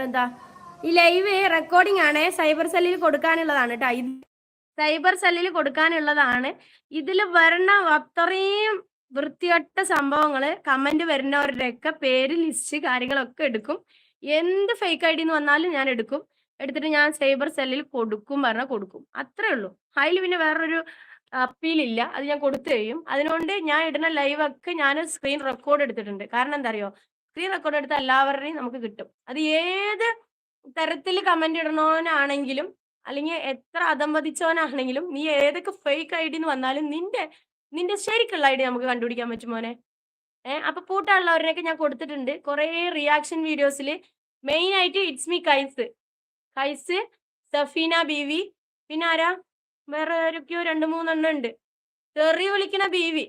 എന്താ ഈ live recording ആണ്, സൈബർ സെല്ലിൽ കൊടുക്കാനുള്ളതാണ് കേട്ടോ. സൈബർ സെല്ലിൽ കൊടുക്കാനുള്ളതാണ്. ഇതിൽ വരണ അത്രയും വൃത്തികെട്ട സംഭവങ്ങള് കമന്റ് വരുന്നവരുടെയൊക്കെ പേര് ലിസ്റ്റ് കാര്യങ്ങളൊക്കെ എടുക്കും. എന്ത് ഫേക്ക് ഐ ഡി എന്ന് വന്നാലും ഞാൻ എടുക്കും. എടുത്തിട്ട് ഞാൻ സൈബർ സെല്ലിൽ കൊടുക്കും, പറഞ്ഞാൽ കൊടുക്കും. അത്രേ ഉള്ളൂ. അതിൽ പിന്നെ വേറൊരു അപ്പീലില്ല. അത് ഞാൻ കൊടുത്തു കഴിയും. അതുകൊണ്ട് ഞാൻ ഇടുന്ന ലൈവൊക്കെ ഞാൻ സ്ക്രീൻ റെക്കോർഡ് എടുത്തിട്ടുണ്ട്. കാരണം എന്താ അറിയോ, സ്ക്രീൻ റെക്കോർഡ് എടുത്ത എല്ലാവരുടെയും നമുക്ക് കിട്ടും. അത് ഏത് തരത്തിൽ കമന്റ് ഇടണോനാണെങ്കിലും അല്ലെങ്കിൽ എത്ര അധംവദിച്ചവനാണെങ്കിലും നീ ഏതൊക്കെ ഫേക്ക് ഐ ഡി എന്ന് വന്നാലും നിന്റെ ശരിക്കുള്ള ഐ ഡി നമുക്ക് കണ്ടുപിടിക്കാൻ പറ്റും മോനെ. അപ്പൊ പൂട്ടാനുള്ളവരെയൊക്കെ ഞാൻ കൊടുത്തിട്ടുണ്ട്. കുറെ റിയാക്ഷൻ വീഡിയോസിൽ മെയിൻ ആയിട്ട് ഇറ്റ്സ് മീ കൈസ്, സഫീന ബീവി, പിന്നെ ആരാ വേറെ ആരൊക്കെയോ 2-3 ഉണ്ട്. തെറി വിളിക്കണ ബീവി,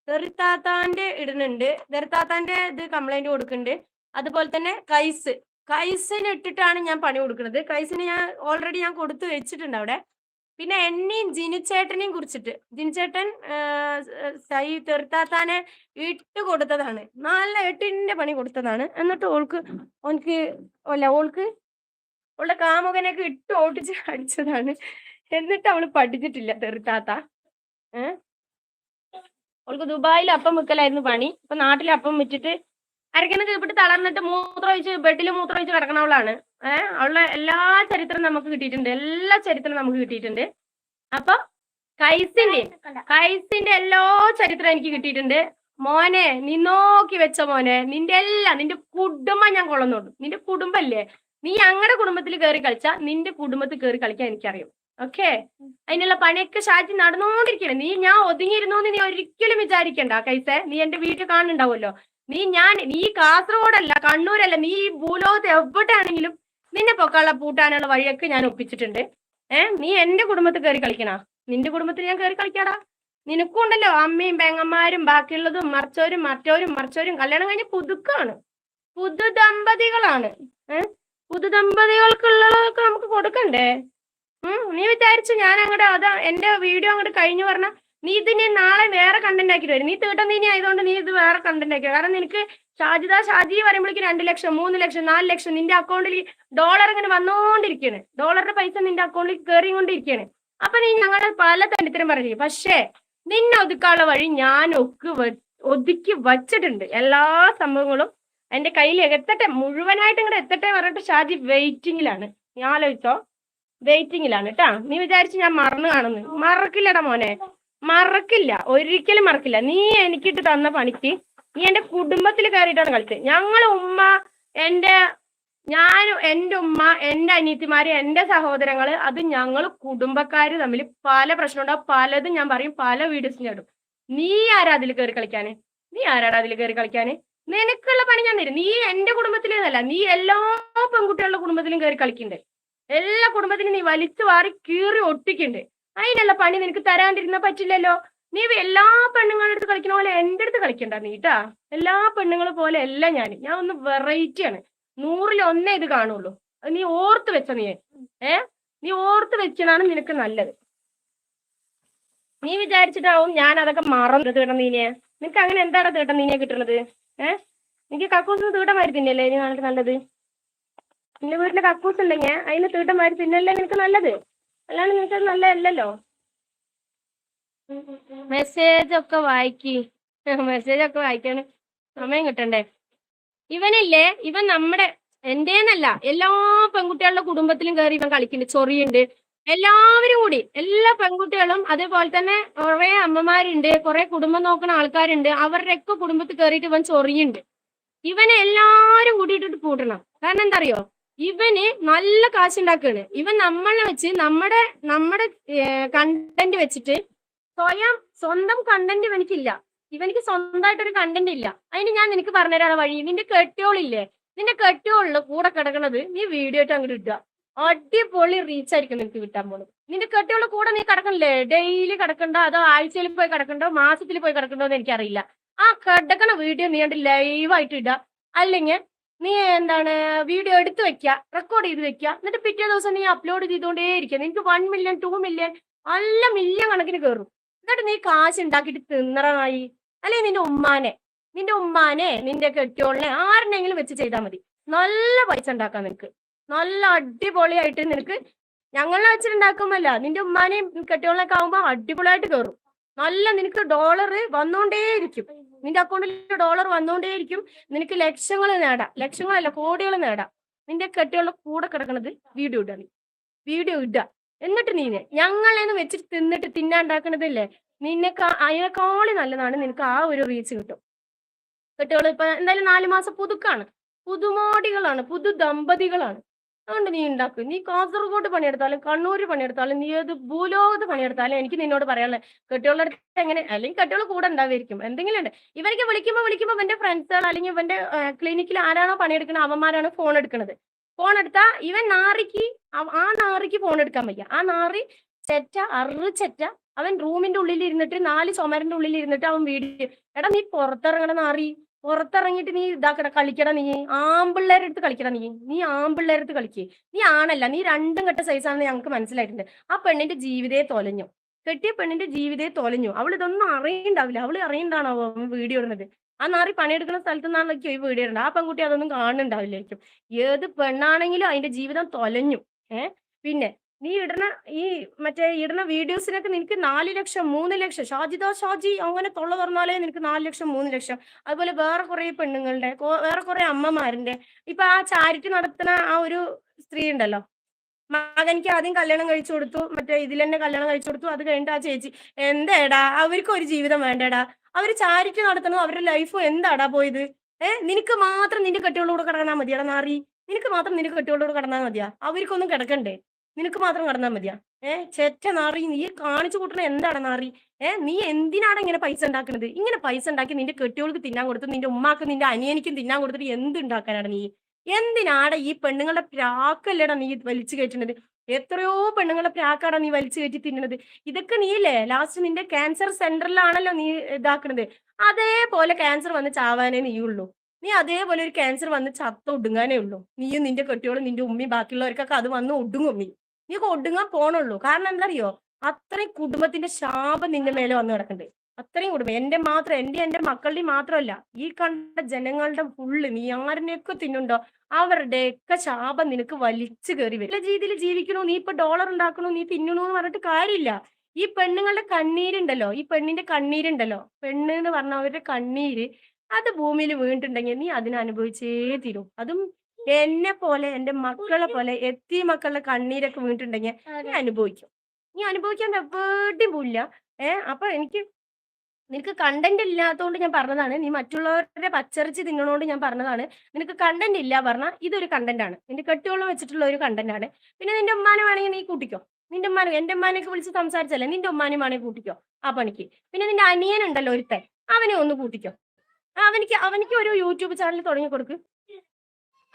തെറിത്താത്താന്റെ ഇടുന്നുണ്ട്. തെറിത്താത്താന്റെ ഇത് കംപ്ലൈന്റ് കൊടുക്കുന്നുണ്ട്. അതുപോലെ തന്നെ കൈസിന് ഇട്ടിട്ടാണ് ഞാൻ പണി കൊടുക്കുന്നത്. കൈസിന് ഞാൻ ഓൾറെഡി ഞാൻ കൊടുത്തു വെച്ചിട്ടുണ്ട് അവിടെ. പിന്നെ എന്നെയും ജിനുചേട്ടനെയും കുറിച്ചിട്ട്, ജിനുചേട്ടൻ തെറിത്താത്താനെ ഇട്ട് കൊടുത്തതാണ്. നല്ല 8ന്റെ പണി കൊടുത്തതാണ്. എന്നിട്ട് അവളുടെ കാമുകനൊക്കെ ഇട്ട് ഓട്ടിച്ച് അടിച്ചതാണ്. എന്നിട്ട് അവള് പഠിച്ചിട്ടില്ല തെറിത്താത്ത. അവൾക്ക് ദുബായിൽ അപ്പം വെക്കലായിരുന്നു പണി. ഇപ്പൊ നാട്ടിലെ അപ്പം വെച്ചിട്ട് അരക്കുന്ന കീപ്പിട്ട് തളർന്നിട്ട് ബെഡിൽ മൂത്രമൊഴിച്ച് കിടക്കണവളാണ്. അവളുടെ എല്ലാ ചരിത്രം നമുക്ക് കിട്ടിയിട്ടുണ്ട്. അപ്പൊ കൈസിന്റെ എല്ലാ ചരിത്രം എനിക്ക് കിട്ടിയിട്ടുണ്ട്. മോനെ, നീ നോക്കി വെച്ച മോനെ, നിന്റെ കുടുംബം ഞാൻ കൊള്ളുന്നുള്ളൂ. നിന്റെ കുടുംബല്ലേ, നീ ഞങ്ങളുടെ കുടുംബത്തിൽ കയറി കളിച്ചാ നിന്റെ കുടുംബത്തിൽ കയറി കളിക്കാൻ എനിക്കറിയാം. ഓക്കെ, അതിനുള്ള പണിയൊക്കെ ഷാജി നടന്നുകൊണ്ടിരിക്കണേ. ഞാൻ ഒതുങ്ങിയിരുന്നോന്ന് നീ ഒരിക്കലും വിചാരിക്കണ്ട കൈസേ. നീ എന്റെ വീട്ടിൽ കാണുന്നുണ്ടാവുമല്ലോ. നീ കാസർഗോഡല്ല, കണ്ണൂരല്ല, നീ ഈ ഭൂലോകത്ത് എവിടെയാണെങ്കിലും നിന്നെ പൊക്കാനുള്ള പൂട്ടാനുള്ള വഴിയൊക്കെ ഞാൻ ഒപ്പിച്ചിട്ടുണ്ട്. നീ എന്റെ കുടുംബത്തിൽ കയറി കളിക്കണ, നിന്റെ കുടുംബത്തിൽ ഞാൻ കയറി കളിക്കാടാ. നിനക്കും ഉണ്ടല്ലോ അമ്മയും പെങ്ങന്മാരും ബാക്കിയുള്ളതും മറിച്ചവരും കല്യാണം കഴിഞ്ഞ് പുതുദമ്പതികളാണ്. പുതുദമ്പതികൾക്കുള്ളതൊക്കെ നമുക്ക് കൊടുക്കണ്ടേ? നീ വിചാരിച്ചു ഞാൻ എന്റെ വീഡിയോ അങ്ങോട്ട് കഴിഞ്ഞു പറഞ്ഞ നീ ഇതിന് നാളെ വേറെ കണ്ടന്റ് ആക്കിട്ട് വരും. നീ തീട്ടം ആയതുകൊണ്ട് നീ ഇത് വേറെ കണ്ടന്റ് ആക്കിയ. കാരണം നിനക്ക് ഷാജി പറയുമ്പോഴേക്ക് 2 ലക്ഷം 3 ലക്ഷം 4 ലക്ഷം നിന്റെ അക്കൗണ്ടിൽ ഡോളർ ഇങ്ങനെ വന്നുകൊണ്ടിരിക്കുകയാണ്. ഡോളറിന്റെ പൈസ നിന്റെ അക്കൗണ്ടിൽ കയറിക്കൊണ്ടിരിക്കുകയാണ്. അപ്പൊ നീ ഞങ്ങളുടെ പല തരത്തിലും പറഞ്ഞു. പക്ഷേ നിന്നെ ഒതുക്കാനുള്ള വഴി ഞാൻ ഒതുക്കി വച്ചിട്ടുണ്ട്. എല്ലാ സംഭവങ്ങളും എന്റെ കയ്യിൽ എത്തട്ടെ, മുഴുവനായിട്ട് ഇങ്ങോട്ട് എത്തട്ടെ പറഞ്ഞിട്ട് ഷാജി വെയിറ്റിംഗിലാണ്. നീ ആലോചിച്ചോ, വെയിറ്റിംഗിലാണ് കേട്ടാ. നീ വിചാരിച്ച് ഞാൻ മറന്നു കാണുന്നു. മറക്കില്ലടാ മോനെ, മറക്കില്ല, ഒരിക്കലും മറക്കില്ല. നീ എനിക്കിട്ട് തന്ന പണിക്ക് നീ എന്റെ കുടുംബത്തിൽ കയറിയിട്ടാണ് കളിച്ചത്. എന്റെ ഉമ്മ, എന്റെ അനിയത്തിമാര്, എന്റെ സഹോദരങ്ങള്, അത് ഞങ്ങൾ കുടുംബക്കാര് തമ്മിൽ പല പ്രശ്നമുണ്ടാവും. പലതും ഞാൻ പറയും, പല വീഡിയോസ് ഞാൻ ഇടും. നീ ആരാ അതിൽ കയറി കളിക്കാന്? നിനക്കുള്ള പണി ഞാൻ തരും. നീ എന്റെ കുടുംബത്തിലേതല്ല, നീ എല്ലാ പെൺകുട്ടികളുടെ കുടുംബത്തിലും കയറി കളിക്കണ്ടേ. എല്ലാ കുടുംബത്തിനും നീ വലിച്ചു വാറി കീറി ഒട്ടിക്കണ്ടേ. അതിനുള്ള പണി നിനക്ക് തരാണ്ടിരുന്ന പറ്റില്ലല്ലോ. നീ എല്ലാ പെണ്ണുങ്ങളുടെ അടുത്ത് കളിക്കണ പോലെ എന്റെ അടുത്ത് കളിക്കണ്ട നീട്ടാ. എല്ലാ പെണ്ണുങ്ങളെ പോലെ അല്ല ഞാൻ ഒന്ന് വെറൈറ്റിയാണ്. 100-ൽ 1 ഇത് കാണുള്ളൂ. അത് നീ ഓർത്ത് വെച്ച. നീ ഓർത്ത് വെച്ചതാണ് നിനക്ക് നല്ലത്. നീ വിചാരിച്ചിട്ടാവും ഞാൻ അതൊക്കെ മറന്നു തീട്ടം നിനക്ക് അങ്ങനെ എന്താണ് തീട്ടം കിട്ടുന്നത്? എനിക്ക് കക്കൂസിന് തീട്ടമാരി തിന്നല്ലേ ഇനി നല്ലത്? നിന്റെ വീട്ടിലെ കക്കൂസ് ഉണ്ടെങ്കിൽ അതിന് തീട്ടമാരി തിന്നല്ലേ നിനക്ക് നല്ലത്? അല്ലാണ്ട് നിനക്ക് നല്ലതല്ലല്ലോ. മെസ്സേജ് ഒക്കെ വായിക്കാൻ സമയം കിട്ടണ്ടേ? ഇവൻ നമ്മുടെ എന്റേന്നല്ല, എല്ലാ പെൺകുട്ടികളുടെ കുടുംബത്തിലും കയറി ഇവൻ കളിക്കുന്നുണ്ട്, ചൊറിയുണ്ട്. എല്ലാവരും കൂടി, എല്ലാ പെൺകുട്ടികളും, അതേപോലെ തന്നെ കുറെ അമ്മമാരുണ്ട്, കുറെ കുടുംബം നോക്കുന്ന ആൾക്കാരുണ്ട്. അവരുടെയൊക്കെ കുടുംബത്തിൽ കയറിയിട്ട് ഇവൻ ചൊറിയുണ്ട്. ഇവനെ എല്ലാരും കൂടിയിട്ടിട്ട് പൂട്ടണം. കാരണം എന്താ അറിയോ, ഇവന് നല്ല കാശുണ്ടാക്കാണ്. ഇവൻ നമ്മളെ വെച്ച് നമ്മുടെ കണ്ടന്റ് വെച്ചിട്ട് സ്വന്തം കണ്ടന്റ് ഇവനിക്കില്ല. ഇവനിക്ക് സ്വന്തമായിട്ടൊരു കണ്ടന്റ് ഇല്ല. അതിന് ഞാൻ നിനക്ക് പറഞ്ഞുതരാണ് വഴി. നിന്റെ കെട്ടിയോളില്ലേ, നിന്റെ കെട്ടിയോളില് കൂടെ കിടക്കണത് നീ വീഡിയോ ആയിട്ട് അങ്ങോട്ട് ഇടുക. അടിപൊളി റീച്ച് ആയിരിക്കും നിനക്ക് കിട്ടാൻ പോകുന്നത്. നിന്റെ കെട്ടിയോളെ കൂടെ നീ കിടക്കണില്ലേ, ഡെയിലി കിടക്കണ്ടോ അതോ ആഴ്ചയിൽ പോയി കിടക്കണ്ടോ മാസത്തിൽ പോയി കിടക്കണ്ടോ എന്ന് എനിക്കറിയില്ല. ആ കിടക്കണ വീഡിയോ നീ കണ്ട് ലൈവായിട്ട് ഇടുക. അല്ലെങ്കിൽ നീ വീഡിയോ എടുത്ത് വെക്കുക, റെക്കോർഡ് ചെയ്ത് വെക്കുക. എന്നിട്ട് പിറ്റേ ദിവസം നീ അപ്ലോഡ് ചെയ്തുകൊണ്ടേ ഇരിക്കുക. നിനക്ക് 1 മില്യൺ 2 മില്യൺ നല്ല മില്യൺ കണക്കിന് കയറും. എന്നിട്ട് നീ കാശ് ഉണ്ടാക്കിയിട്ട് തിന്നറായി. അല്ലെങ്കിൽ നിന്റെ ഉമ്മാനെ നിന്റെ കെട്ടിയോളിനെ ആരെന്നെങ്കിലും വെച്ച് ചെയ്താൽ മതി. നല്ല പൈസ ഉണ്ടാക്കാം നിനക്ക്. നല്ല അടിപൊളിയായിട്ട് നിനക്ക് ഞങ്ങളെ വെച്ചിട്ടുണ്ടാക്കുമല്ല, നിന്റെ ഉമ്മാനെയും കെട്ടിയോളൊക്കെ ആവുമ്പോ അടിപൊളിയായിട്ട് കയറും. നല്ല നിനക്ക് ഡോളർ വന്നോണ്ടേയിരിക്കും, നിന്റെ അക്കൗണ്ടിൽ ഡോളർ വന്നോണ്ടേയിരിക്കും. നിനക്ക് ലക്ഷങ്ങൾ നേടാം, ലക്ഷങ്ങളല്ല കോടികൾ നേടാം. നിന്റെ കെട്ടിയോളുടെ കൂടെ കിടക്കണത് വീഡിയോ ഇടാ, നീ വീഡിയോ ഇടുക. എന്നിട്ട് നീ ഞങ്ങളെന്ന് വെച്ചിട്ട് തിന്നാണ്ടാക്കണതല്ലേ, അതിനേക്കാളി നല്ലതാണ്. നിനക്ക് ആ ഒരു റീച്ച് കിട്ടും. കെട്ടിയോള് ഇപ്പൊ എന്തായാലും 4 മാസം പുതുക്കാണ്, പുതുമോടികളാണ്, പുതു ദമ്പതികളാണ്. അതുകൊണ്ട് നീ ഉണ്ടാക്കും. നീ കാസർഗോഡ് പണിയെടുത്താലും കണ്ണൂര് പണിയെടുത്താലും നീ ഏത് ഭൂലോകത്ത് പണിയെടുത്താലും എനിക്ക് നിന്നോട് പറയാനുള്ളത്, കെട്ടിയോളുടെ അടുത്ത് എങ്ങനെ, അല്ലെങ്കിൽ കെട്ടിയോള് കൂടെ ഉണ്ടാവുമായിരിക്കും, എന്തെങ്കിലും ഉണ്ട്. ഇവർക്ക് വിളിക്കുമ്പോൾ ഇവന്റെ ഫ്രണ്ട്സുകൾ അല്ലെങ്കിൽ ഇവന്റെ ക്ലിനിക്കിൽ ആരാണോ പണിയെടുക്കുന്നത് അവന്മാരാണ് ഫോൺ എടുക്കുന്നത്. ഫോൺ എടുത്താ ഇവൻ നാറിക്ക് ആ നാറിക്ക് ഫോൺ എടുക്കാൻ വയ്യ. ആ നാറി ചെറ്റ അവൻ റൂമിന്റെ ഉള്ളിൽ ഇരുന്നിട്ട് 4 ചുമരിന്റെ ഉള്ളിൽ ഇരുന്നിട്ട് അവൻ വീഡിയോ. എടാ നീ പുറത്തിറങ്ങണ നാറി, പുറത്തിറങ്ങിയിട്ട് നീ കളിക്കട, നീ ആമ്പിള്ളേരെടുത്ത് കളിക്കട, നീ ആമ്പിള്ളേരെടുത്ത് കളിക്കേ. നീ ആണല്ല, നീ രണ്ടും കെട്ട സൈസാണെന്ന് ഞങ്ങൾക്ക് മനസ്സിലായിട്ടുണ്ട്. ആ പെണ്ണിന്റെ ജീവിതേ തൊലഞ്ഞു, കെട്ടിയ പെണ്ണിന്റെ ജീവിതേ തൊലഞ്ഞു. അവൾ ഇതൊന്നും അറിയണ്ടാവില്ല, അവള് അറിയണ്ടാണോ വീഡിയോ ഇടുന്നത്. ആ നാറി പണിയെടുക്കുന്ന സ്ഥലത്ത് നിന്നാണല്ലോ ഈ വീഡിയോ ഇടുന്നത്. ആ പെൺകുട്ടി അതൊന്നും കാണുന്നുണ്ടാവില്ലായിരിക്കും. ഏത് പെണ്ണാണെങ്കിലും അതിന്റെ ജീവിതം തൊലഞ്ഞു. പിന്നെ നീ ഇടുന്ന വീഡിയോസിനൊക്കെ നിനക്ക് 4 ലക്ഷം 3 ലക്ഷം, ഷാജി അങ്ങനെ തൊള്ള പറഞ്ഞാലേ നിനക്ക് 4 ലക്ഷം 3 ലക്ഷം. അതുപോലെ വേറെ കുറെ പെണ്ണുങ്ങളുടെ, വേറെ കുറെ അമ്മമാരുടെ, ഇപ്പൊ ആ ചാരിറ്റി നടത്തുന്ന ആ ഒരു സ്ത്രീ ഉണ്ടല്ലോ, മകനിക്ക് ആദ്യം കല്യാണം കഴിച്ചു കൊടുത്തു, ഇതിലെന്നെ കല്യാണം കഴിച്ചു കൊടുത്തു. അത് കഴിഞ്ഞിട്ട് ആ ചേച്ചി എന്താടാ, അവർക്ക് ഒരു ജീവിതം വേണ്ടടാ, അവര് ചാരിറ്റി നടത്തണം, അവരുടെ ലൈഫ് എന്താടാ പോയത്. നിനക്ക് മാത്രം നിന്റെ കെട്ടിയോളൂടെ കിടന്നാ മതിയാടാ നാറി, നിനക്ക് മാത്രം നിന്റെ കെട്ടിയോളൂടെ കിടന്നാൽ മതിയാ, അവർക്കൊന്നും കിടക്കണ്ടേ, നിനക്ക് മാത്രം കിടന്നാൽ മതിയാ. ചെറ്റ നാറി, നീ കാണിച്ചു കൂട്ടണ എന്താണ് നാറി. നീ എന്തിനാണ് ഇങ്ങനെ പൈസ ഉണ്ടാക്കുന്നത്? ഇങ്ങനെ പൈസ ഉണ്ടാക്കി നിന്റെ കെട്ടിയോൾക്ക് തിന്നാൻ കൊടുത്തു, നിന്റെ ഉമ്മാക്കും നിന്റെ അനിയനിക്കും തിന്നാൻ കൊടുത്തിട്ട് എന്തുണ്ടാക്കാനാണ് നീ? എന്തിനാടെ ഈ പെണ്ണുങ്ങളുടെ പ്രാക്കല്ലേടാ നീ വലിച്ചു കയറ്റുന്നത്? എത്രയോ പെണ്ണുങ്ങളുടെ പ്രാക്കാടാ നീ വലിച്ചു കയറ്റി തിന്നുന്നത്. ഇതൊക്കെ നീല്ലേ ലാസ്റ്റ് നിന്റെ ക്യാൻസർ സെന്ററിലാണല്ലോ നീ ഇതാക്കുന്നത്. അതേപോലെ ക്യാൻസർ വന്ന് ചാവാനേ നീയുള്ളൂ. നീ അതേപോലെ ഒരു ക്യാൻസർ വന്ന് ചത്ത ഒടുങ്ങാനേ ഉള്ളൂ. നീയും നിന്റെ കെട്ടിയോളും നിന്റെ ഉമ്മയും ബാക്കിയുള്ളവർക്കൊക്കെ അത് വന്ന് ഒടുങ്ങും. നീ ഒടുങ്ങാൻ പോണുള്ളൂ. കാരണം എന്താ അറിയോ, അത്രയും കുടുംബത്തിന്റെ ശാപം നിന്റെ മേലെ വന്ന് കിടക്കുന്നുണ്ട്. അത്രയും കുടുംബം എന്റെ മക്കളുടെയും മാത്രമല്ല, ഈ കണ്ട ജനങ്ങളുടെ ഫുള്ള് നീ ആരിനെയൊക്കെ തിന്നുണ്ടോ അവരുടെയൊക്കെ ശാപം നിനക്ക് വലിച്ചു കയറി വരും. നല്ല രീതിയിൽ ജീവിക്കണു, നീ ഇപ്പൊ ഡോളർ ഉണ്ടാക്കണു, നീ തിന്നണു എന്ന് പറഞ്ഞിട്ട് കാര്യമില്ല. ഈ പെണ്ണുങ്ങളുടെ കണ്ണീരുണ്ടല്ലോ, ഈ പെണ്ണിന്റെ കണ്ണീരുണ്ടല്ലോ, പെണ്ണ് എന്ന് പറഞ്ഞ അവരുടെ കണ്ണീര് അത് ഭൂമിയിൽ വീണിട്ടുണ്ടെങ്കിൽ നീ അതിനനുഭവിച്ചേ തീരും. അതും എന്നെ പോലെ എന്റെ മക്കളെ പോലെ എത്തി മക്കളുടെ കണ്ണീരൊക്കെ വീണിട്ടുണ്ടെങ്കിൽ നീ അനുഭവിക്കും. നീ അനുഭവിക്കാൻ എവിടെയും പോയില്ല. അപ്പൊ നിനക്ക് കണ്ടന്റ് ഇല്ലാത്തതുകൊണ്ട് ഞാൻ പറഞ്ഞതാണ്. നീ മറ്റുള്ളവരുടെ പച്ചറിച്ച് തിന്നണോണ്ട് ഞാൻ പറഞ്ഞതാണ്. നിനക്ക് കണ്ടന്റ് ഇല്ല പറഞ്ഞാൽ ഇതൊരു കണ്ടന്റ് ആണ്, നിന്റെ കെട്ടിയോളം വെച്ചിട്ടുള്ള ഒരു കണ്ടന്റ് ആണ്. പിന്നെ നിന്റെ ഉമ്മാനെ വേണമെങ്കിൽ നീ കൂട്ടിക്കോ, നിന്റെ ഉമ്മാനെ, എന്റെ ഉമ്മാനെയൊക്കെ വിളിച്ച് സംസാരിച്ചല്ലേ, നിന്റെ ഉമ്മാനും വേണമെങ്കിൽ കൂട്ടിക്കോ ആ പണിക്ക്. പിന്നെ നിന്റെ അനിയനുണ്ടല്ലോ ഒരുത്തൻ, അവനെ ഒന്ന് കൂട്ടിക്കോ. അവനിക്ക് ഒരു യൂട്യൂബ് ചാനൽ തുടങ്ങി കൊടുക്ക്.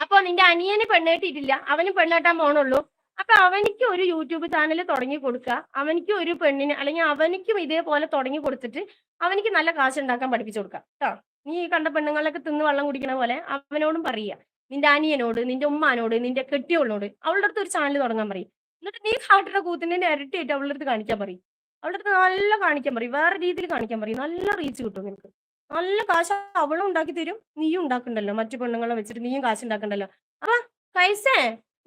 അപ്പൊ നിന്റെ അനിയന് പെണ്ണേട്ടിട്ടില്ല, അവന് പെണ്ണേട്ടാൻ പോണുള്ളൂ. അപ്പൊ അവനിക്ക് ഒരു യൂട്യൂബ് ചാനൽ തുടങ്ങി കൊടുക്കുക. അവനിക്ക് ഒരു പെണ്ണിന് അല്ലെങ്കിൽ അവനിക്കും ഇതേപോലെ തുടങ്ങി കൊടുത്തിട്ട് അവനിക്ക് നല്ല കാശ് ഉണ്ടാക്കാൻ പഠിപ്പിച്ചു കൊടുക്കുക കേട്ടോ. നീ ഈ കണ്ട പെണ്ണുങ്ങളൊക്കെ തിന്ന് വെള്ളം കുടിക്കണ പോലെ അവനോടും പറയുക, നിന്റെ അനിയനോട്, നിന്റെ ഉമ്മാനോട്, നിന്റെ കെട്ടിയോളിനോട് അവളുടെ അടുത്ത് ഒരു ചാനൽ തുടങ്ങാൻ പറയും. എന്നിട്ട് നീ കാട്ടുന്ന കൂത്തിന്റെ ഇരട്ടിയായിട്ട് അവളുടെ അടുത്ത് കാണിക്കാൻ പറയും. അവളുടെ അടുത്ത് നല്ല കാണിക്കാൻ പറയും, വേറെ രീതിയിൽ കാണിക്കാൻ പറയും. നല്ല റീച്ച് കിട്ടും നിനക്ക്, നല്ല കാശ് അവളും ഉണ്ടാക്കി തരും, നീയും ഉണ്ടാക്കണ്ടല്ലോ. മറ്റു പെണ്ണുങ്ങളെ വെച്ചിട്ട് നീയും കാശ് ഉണ്ടാക്കണ്ടല്ലോ. അപ്പൊ കൈസേ,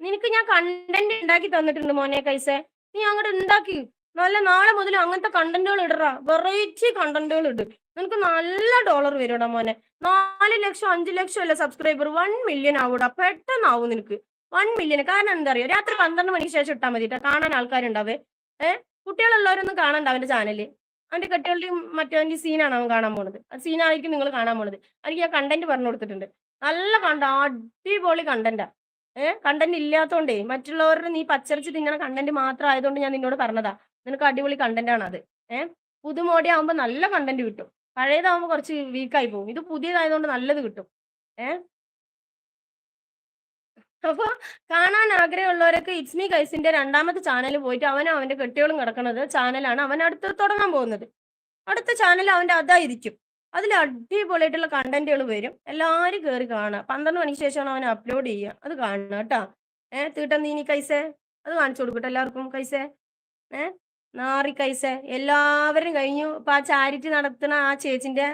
നിനക്ക് ഞാൻ കണ്ടന്റ് ഉണ്ടാക്കി തന്നിട്ടുണ്ട് മോനെ. കൈസേ, നീ അങ്ങോട്ട് ഉണ്ടാക്കി നല്ല നാളെ മുതൽ അങ്ങനത്തെ കണ്ടന്റുകൾ ഇടറാ, വെറൈറ്റി കണ്ടന്റുകൾ ഇട്. നിനക്ക് നല്ല ഡോളർ വരുടാ മോനെ. 4 ലക്ഷം 5 ലക്ഷം അല്ല സബ്സ്ക്രൈബർ, 1 മില്യൺ ആവൂടാ, പെട്ടെന്നാവും നിനക്ക് 1 മില്യൺ. കാരണം എന്താ അറിയോ, രാത്രി 12 മണിക്ക് ശേഷം ഇട്ടാൽ മതി കേട്ടോ, കാണാൻ ആൾക്കാരുണ്ടാവേ. കുട്ടികളുള്ളവരൊന്നും കാണണ്ട അവന്റെ ചാനല്. അവന്റെ കെട്ടികളുടെയും മറ്റവന്റെ സീനാണ് അവൻ കാണാൻ പോണത്. ആ സീനായിരിക്കും നിങ്ങൾ കാണാൻ പോണത്. എനിക്ക് ഞാൻ കണ്ടന്റ് പറഞ്ഞു കൊടുത്തിട്ടുണ്ട്. നല്ല അടിപൊളി കണ്ടന്റാ. കണ്ടന്റ് ഇല്ലാത്തോണ്ടേ, മറ്റുള്ളവരുടെ നീ പച്ചരിച്ച് തിന്നണ കണ്ടന്റ് മാത്രം ആയതുകൊണ്ട് ഞാൻ നിന്നോട് പറഞ്ഞതാ. നിനക്ക് അടിപൊളി കണ്ടന്റ് ആണ് അത്. പുതുമോടി ആവുമ്പോ നല്ല കണ്ടന്റ് കിട്ടും, പഴയതാവുമ്പോ കുറച്ച് വീക്കായി പോകും. ഇത് പുതിയതായതുകൊണ്ട് നല്ലത് കിട്ടും. അപ്പൊ കാണാൻ ആഗ്രഹമുള്ളവരൊക്കെ ഇറ്റ്സ് മീ ഗൈസിന്റെ 2ാമത്തെ ചാനൽ പോയിട്ട് അവനും അവന്റെ കെട്ടിയോളും കിടക്കുന്നത് ചാനലാണ് അവൻ അടുത്ത് തുടങ്ങാൻ പോകുന്നത്. അടുത്ത ചാനൽ അവന്റെ അതായിരിക്കും. അതിൽ അടിപൊളിയായിട്ടുള്ള കണ്ടന്റുകൾ വരും. എല്ലാരും കയറി കാണുക. 12 മണിക്ക് ശേഷമാണ് അവൻ അപ്ലോഡ് ചെയ്യുക. അത് കാണുക കേട്ടാ. തീട്ടം നീനി കൈസേ അത് കാണിച്ചു കൊടുക്കട്ടെ എല്ലാവർക്കും. കൈസേ നാറി കൈസേ എല്ലാവരും കഴിഞ്ഞു. ഇപ്പൊ ആ ചാരിറ്റി നടത്തുന്ന ആ ചേച്ചിന്റെ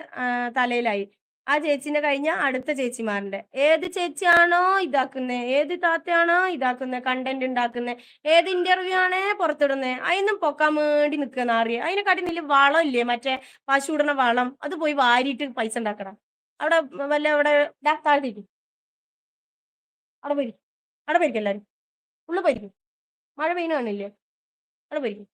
തലയിലായി. ആ ചേച്ചിന്റെ കഴിഞ്ഞ അടുത്ത ചേച്ചിമാരുടെ ഏത് ചേച്ചിയാണോ ഇതാക്കുന്നത്, ഏത് താത്തയാണോ ഇതാക്കുന്നത്, കണ്ടന്റ് ഉണ്ടാക്കുന്നത്, ഏത് ഇന്റർവ്യൂ ആണേ പുറത്തിടുന്നത്, അതിനും പൊക്കാൻ വേണ്ടി നിൽക്കുന്ന അറിയ. അതിനെക്കാട്ടി വലിയ വളം ഇല്ലേ, മറ്റേ പശു ഇടുന്ന വളം, അത് പോയി വാരിയിട്ട് പൈസ ഉണ്ടാക്കണം. അവിടെ വല്ല അവിടെ താഴ്ത്തിരിക്കും, അവിടെ പോയിരിക്കും, അവിടെ പോയിരിക്കും, എല്ലാവരും ഉള്ളു പോയിരിക്കും. മഴ പെയ്യുന്ന കാണില്ലേ, അവിടെ പോയിരിക്കും.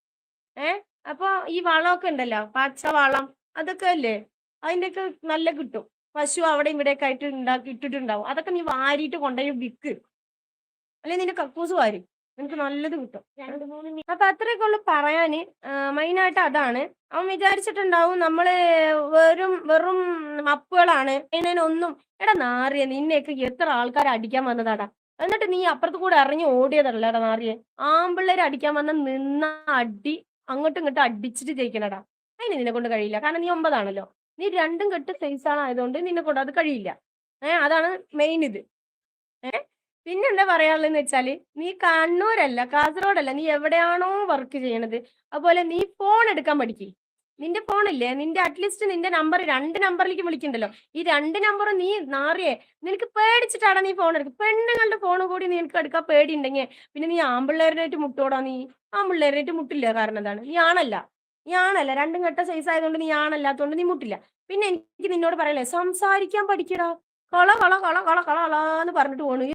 അപ്പൊ ഈ വളമൊക്കെ ഉണ്ടല്ലോ, പച്ച വളം, അതൊക്കെ അല്ലേ അതിന്റെയൊക്കെ നല്ല കിട്ടും. പശു അവിടെ ഇവിടെയൊക്കെ ആയിട്ട് ഇട്ടിട്ടുണ്ടാവും. അതൊക്കെ നീ വാരിയിട്ട് കൊണ്ടുപോയി വിൽക്ക്, അല്ലെങ്കിൽ നിന്റെ കക്കൂസ് വാരി, നിനക്ക് നല്ലത് കിട്ടും. അപ്പൊ അത്രയൊക്കെ ഉള്ളു പറയാന്. മെയിനായിട്ട് അതാണ്. അവൻ വിചാരിച്ചിട്ടുണ്ടാവും നമ്മള് വെറും മപ്പുകളാണ്, അതിനൊന്നും. എടാ നാറിയ, നിന്നെയൊക്കെ എത്ര ആൾക്കാർ അടിക്കാൻ വന്നതാടാ, എന്നിട്ട് നീ അപ്പുറത്ത് കൂടെ ഇറങ്ങി ഓടിയതല്ലേടാ നാറിയെ. ആമ്പിള്ളേര് അടിക്കാൻ വന്ന നിന്ന അടി അങ്ങോട്ടും ഇങ്ങോട്ടും അടിച്ചിട്ട് ജയിക്കണടാ. അതിന് നിന്നെ കൊണ്ട് കഴിയില്ല, കാരണം നീ 9 നീ 2 കെട്ട് സൈസാണ്, ആയതുകൊണ്ട് നിന്നെ കൊണ്ട് അത് കഴിയില്ല. അതാണ് മെയിൻ ഇത്. പിന്നെ എന്താ പറയാനുള്ളതെന്ന് വെച്ചാല്, നീ കണ്ണൂരല്ല, കാസർഗോഡല്ല, നീ എവിടെയാണോ വർക്ക് ചെയ്യണത്, അതുപോലെ നീ ഫോൺ എടുക്കാൻ പഠിക്കേ. നിന്റെ ഫോണില്ലേ, നിന്റെ അറ്റ്ലീസ്റ്റ് നിന്റെ നമ്പർ 2 നമ്പറിലേക്ക് വിളിക്കണ്ടല്ലോ. ഈ 2 നമ്പറും നീ നാറിയേ, നിനക്ക് പേടിച്ചിട്ടാണ് നീ ഫോൺ എടുക്കുക. പെണ്ണുങ്ങളുടെ ഫോൺ കൂടി നിനക്ക് എടുക്കാൻ പേടിയുണ്ടെങ്കിൽ പിന്നെ നീ ആമ്പിള്ളേരായിട്ട് മുട്ടോടാ. നീ ആമ്പിള്ളേരായിട്ട് മുട്ടില്ല, കാരണം എന്താണ്, നീ ആണല്ല. നീ ആണല്ല, 2 കെട്ട സൈസ് ആയതുകൊണ്ട് നീ ആണല്ലാത്തതുകൊണ്ട് നീ മുട്ടില്ല. പിന്നെ എനിക്ക് നിന്നോട് പറയല്ലേ, സംസാരിക്കാൻ പഠിക്കടാ. കള കള കള കള കള കളന്ന് പറഞ്ഞിട്ട് പോണു.